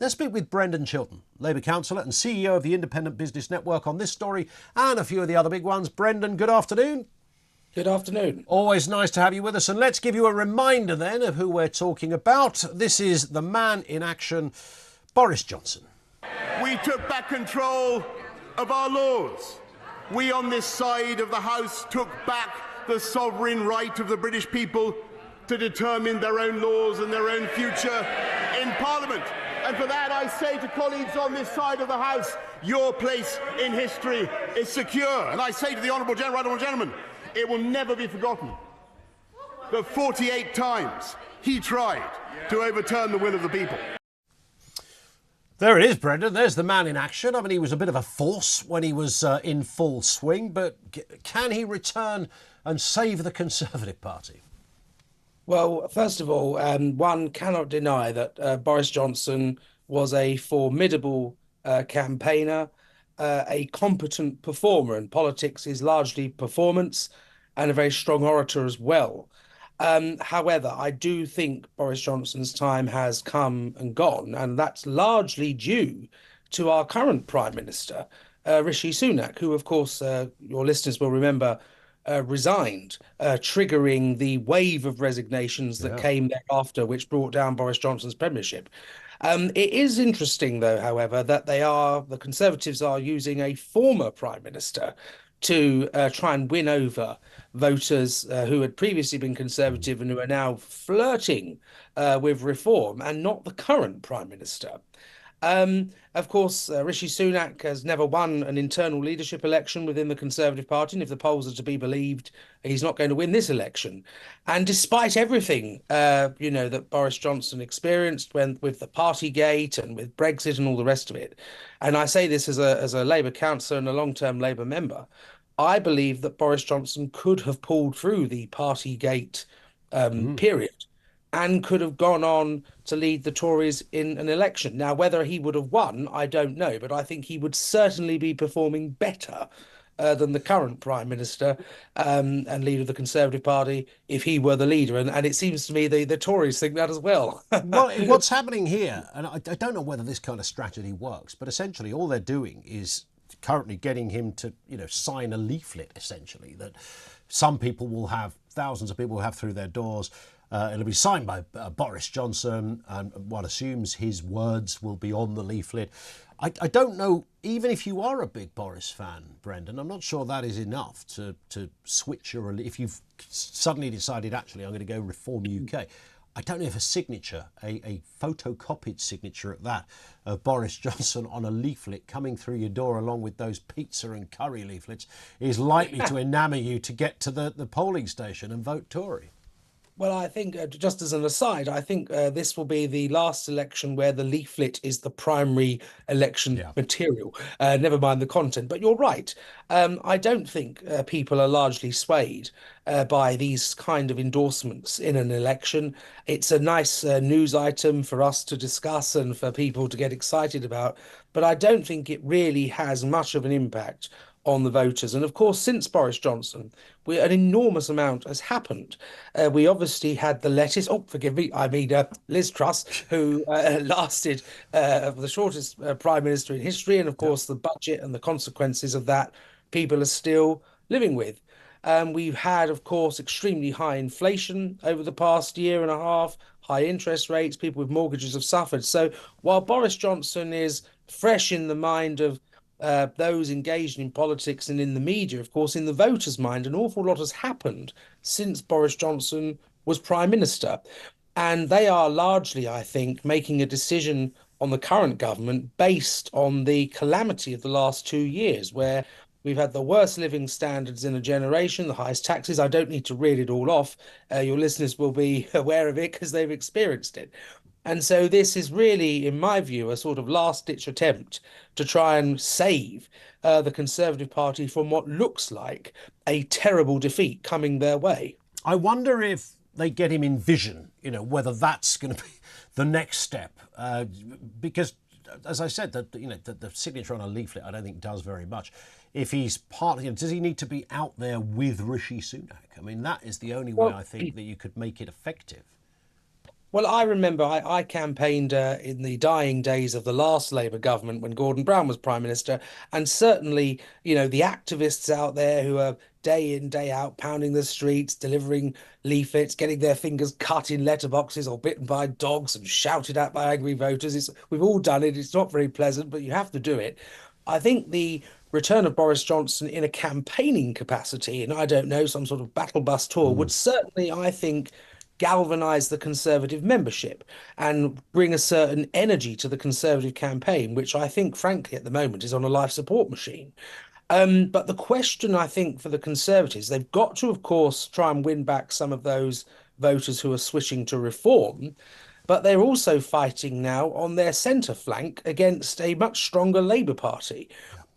Let's speak with Brendan Chilton, Labour Councillor and CEO of the Independent Business Network, on this story and a few of the other big ones. Brendan, good afternoon. Good afternoon. Always nice to have you with us. And let's give you a reminder then of who we're talking about. This is the man in action, Boris Johnson. We took back control of our laws. We on this side of the House took back the sovereign right of the British people to determine their own laws and their own future in Parliament. And for that, I say to colleagues on this side of the House, your place in history is secure. And I say to the honourable gentleman, it will never be forgotten that 48 times he tried to overturn the will of the people. There it is, Brendan. There's the man in action. I mean, he was a bit of a force when he was in full swing, but can he return and save the Conservative Party? Well, first of all, one cannot deny that Boris Johnson was a formidable campaigner, a competent performer, and politics is largely performance, and a very strong orator as well. However, I do think Boris Johnson's time has come and gone, and that's largely due to our current Prime Minister, Rishi Sunak, who, of course, your listeners will remember, resigned, triggering the wave of resignations that came thereafter, which brought down Boris Johnson's premiership. It is interesting, though, however, that the Conservatives are using a former Prime Minister to try and win over voters who had previously been Conservative and who are now flirting with reform, and not the current Prime Minister. Of course, Rishi Sunak has never won an internal leadership election within the Conservative Party, and if the polls are to be believed, he's not going to win this election. And despite everything, that Boris Johnson experienced with the Partygate and with Brexit and all the rest of it, and I say this as a Labour councillor and a long-term Labour member, I believe that Boris Johnson could have pulled through the Partygate period and could have gone on to lead the Tories in an election. Now, whether he would have won, I don't know, but I think he would certainly be performing better than the current Prime Minister and leader of the Conservative Party if he were the leader. And it seems to me the Tories think that as well. Well, what's happening here, and I don't know whether this kind of strategy works, but essentially all they're doing is currently getting him to, sign a leaflet, essentially, that some people will have, thousands of people will have through their doors. It'll be signed by Boris Johnson, and one assumes his words will be on the leaflet. I don't know, even if you are a big Boris fan, Brendan, I'm not sure that is enough to switch your... If you've suddenly decided, actually, I'm going to go Reform UK, I don't know if a signature, a photocopied signature at that, of Boris Johnson on a leaflet coming through your door along with those pizza and curry leaflets is likely to enamour you to get to the polling station and vote Tory. Well, I think, just as an aside, I think this will be the last election where the leaflet is the primary election material, never mind the content. But you're right. I don't think people are largely swayed by these kind of endorsements in an election. It's a nice news item for us to discuss and for people to get excited about. But I don't think it really has much of an impact on the voters. And of course, since Boris Johnson, an enormous amount has happened. We obviously had the lettuce, Liz Truss, who lasted the shortest Prime Minister in history. And of course, the budget and the consequences of that, people are still living with. We've had, of course, extremely high inflation over the past year and a half, high interest rates, people with mortgages have suffered. So while Boris Johnson is fresh in the mind of those engaged in politics and in the media, of course, in the voters' mind, an awful lot has happened since Boris Johnson was Prime Minister. And they are largely, I think, making a decision on the current government based on the calamity of the last 2 years, where we've had the worst living standards in a generation, the highest taxes. I don't need to read it all off. Your listeners will be aware of it because they've experienced it. And so this is really, in my view, a sort of last-ditch attempt to try and save the Conservative Party from what looks like a terrible defeat coming their way. I wonder if they get him in vision, whether that's going to be the next step. Because, as I said, the signature on a leaflet I don't think does very much. If he's does he need to be out there with Rishi Sunak? I mean, that is the only way I think that you could make it effective. Well, I remember I campaigned in the dying days of the last Labour government when Gordon Brown was Prime Minister. And certainly, the activists out there who are day in, day out, pounding the streets, delivering leaflets, getting their fingers cut in letterboxes or bitten by dogs and shouted at by angry voters. We've all done it. It's not very pleasant, but you have to do it. I think the return of Boris Johnson in a campaigning capacity, and I don't know, some sort of battle bus tour, would certainly, I think, galvanize the Conservative membership and bring a certain energy to the Conservative campaign, which I think, frankly, at the moment is on a life support machine. But the question, I think, for the Conservatives, they've got to, of course, try and win back some of those voters who are switching to reform. But they're also fighting now on their centre flank against a much stronger Labour Party.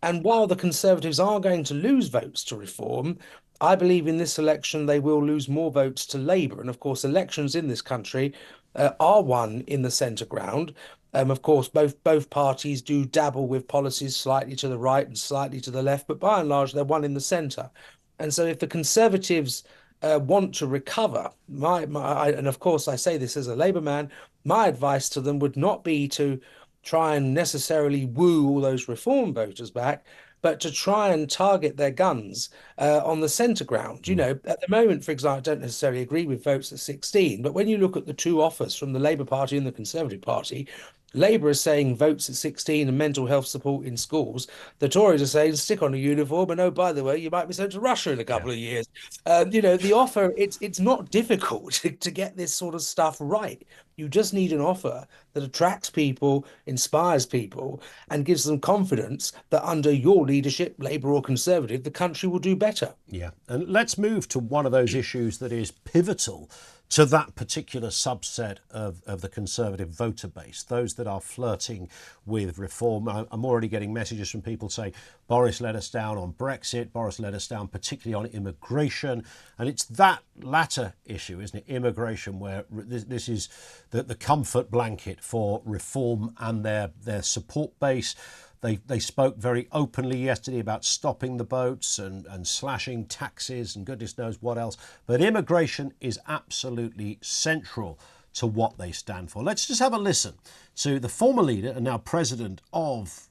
And while the Conservatives are going to lose votes to reform, I believe in this election they will lose more votes to Labour. And of course, elections in this country are won in the centre ground. Of course, both parties do dabble with policies slightly to the right and slightly to the left, but by and large, they're one in the centre. And so if the Conservatives want to recover, and of course, I say this as a Labour man, my advice to them would not be to try and necessarily woo all those reform voters back, but to try and target their guns on the centre ground. At the moment, for example, I don't necessarily agree with votes at 16, but when you look at the two offers from the Labour Party and the Conservative Party, Labour is saying votes at 16 and mental health support in schools. The Tories are saying stick on a uniform and, oh, by the way, you might be sent to Russia in a couple of years. The offer, it's not difficult to get this sort of stuff right. You just need an offer that attracts people, inspires people, and gives them confidence that under your leadership, Labour or Conservative, the country will do better. Yeah. And let's move to one of those issues that is pivotal to that particular subset of the Conservative voter base, those that are flirting with reform. I'm already getting messages from people saying Boris let us down on Brexit, Boris let us down particularly on immigration. And it's that latter issue, isn't it, immigration, where this is the comfort blanket for reform and their support base. They spoke very openly yesterday about stopping the boats and slashing taxes and goodness knows what else. But immigration is absolutely central to what they stand for. Let's just have a listen to the former leader and now president of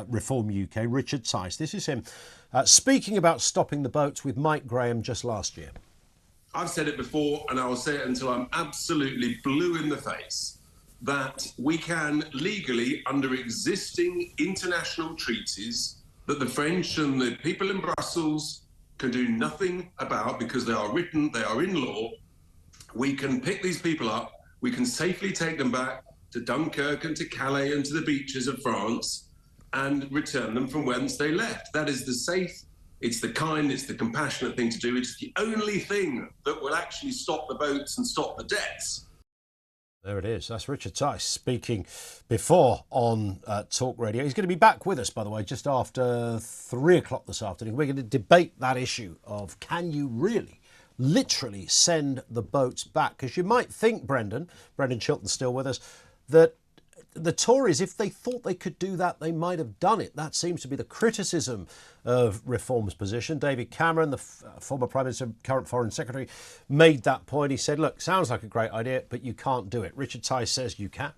Reform UK, Richard Tice. This is him speaking about stopping the boats with Mike Graham just last year. I've said it before and I will say it until I'm absolutely blue in the face, that we can legally, under existing international treaties that the French and the people in Brussels can do nothing about because they are written, they are in law, we can pick these people up, we can safely take them back to Dunkirk and to Calais and to the beaches of France and return them from whence they left. That is the safe, it's the kind, it's the compassionate thing to do. It's the only thing that will actually stop the boats and stop the deaths. There it is. That's Richard Tice speaking before on Talk Radio. He's going to be back with us, by the way, just after 3 o'clock this afternoon. We're going to debate that issue of can you really, literally send the boats back? Because you might think, Brendan Chilton's still with us, that the Tories, if they thought they could do that, they might have done it. That seems to be the criticism of Reform's position. David Cameron, the former Prime Minister, current Foreign Secretary, made that point. He said, look, sounds like a great idea, but you can't do it. Richard Tice says you can.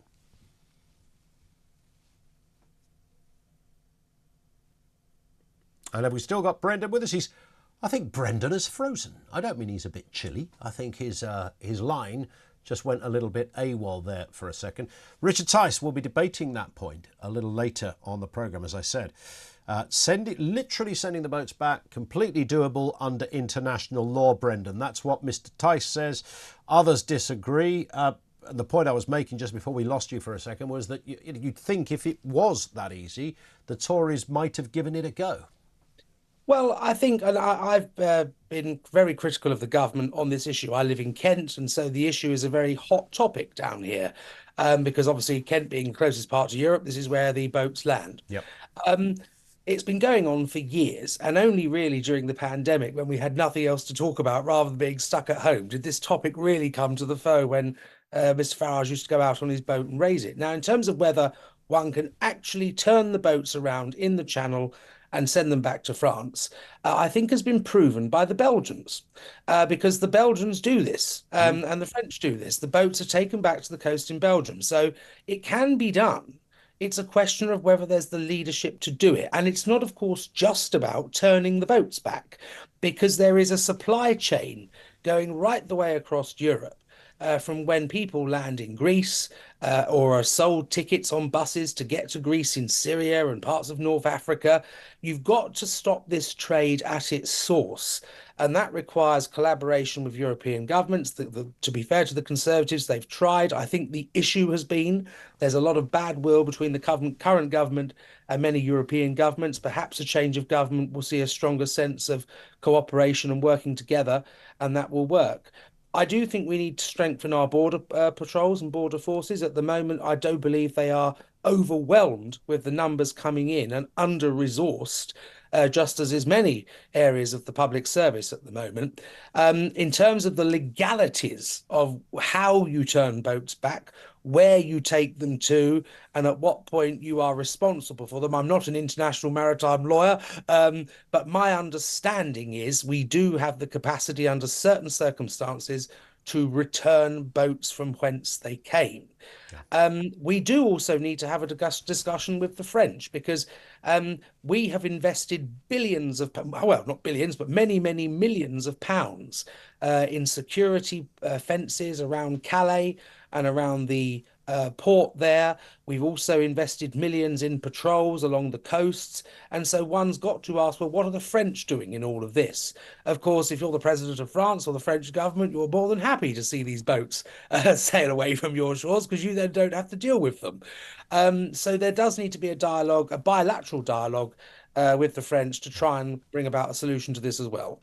And have we still got Brendan with us? I think Brendan has frozen. I don't mean he's a bit chilly. I think his line just went a little bit AWOL there for a second. Richard Tice will be debating that point a little later on the programme, as I said. Literally sending the boats back, completely doable under international law, Brendan. That's what Mr. Tice says. Others disagree. The point I was making just before we lost you for a second was that you'd think if it was that easy, the Tories might have given it a go. Well, I think, and I've been very critical of the government on this issue. I live in Kent, and so the issue is a very hot topic down here, because obviously Kent being the closest part to Europe, this is where the boats land. Yep. It's been going on for years, and only really during the pandemic, when we had nothing else to talk about rather than being stuck at home, did this topic really come to the fore when Mr. Farage used to go out on his boat and raise it. Now, in terms of whether one can actually turn the boats around in the channel and send them back to France, I think has been proven by the Belgians, because the Belgians do this, and the French do this. The boats are taken back to the coast in Belgium. So it can be done. It's a question of whether there's the leadership to do it. And it's not, of course, just about turning the boats back, because there is a supply chain going right the way across Europe. From when people land in Greece, or are sold tickets on buses to get to Greece in Syria and parts of North Africa. You've got to stop this trade at its source. And that requires collaboration with European governments. To be fair to the Conservatives, they've tried. I think the issue has been there's a lot of bad will between the current government and many European governments. Perhaps a change of government will see a stronger sense of cooperation and working together, and that will work. I do think we need to strengthen our border patrols and border forces. At the moment, I do believe they are overwhelmed with the numbers coming in and under-resourced, just as is many areas of the public service at the moment. In terms of the legalities of how you turn boats back, where you take them to, and at what point you are responsible for them. I'm not an international maritime lawyer, but my understanding is we do have the capacity under certain circumstances to return boats from whence they came. We do also need to have a discussion with the French, because we have invested billions of, well, not billions, but many, many millions of pounds in security fences around Calais and around the port there. We've also invested millions in patrols along the coasts. And so one's got to ask, well, what are the French doing in all of this? Of course, if you're the president of France or the French government, you're more than happy to see these boats sail away from your shores, because you then don't have to deal with them. So there does need to be a dialogue, a bilateral dialogue with the French, to try and bring about a solution to this as well.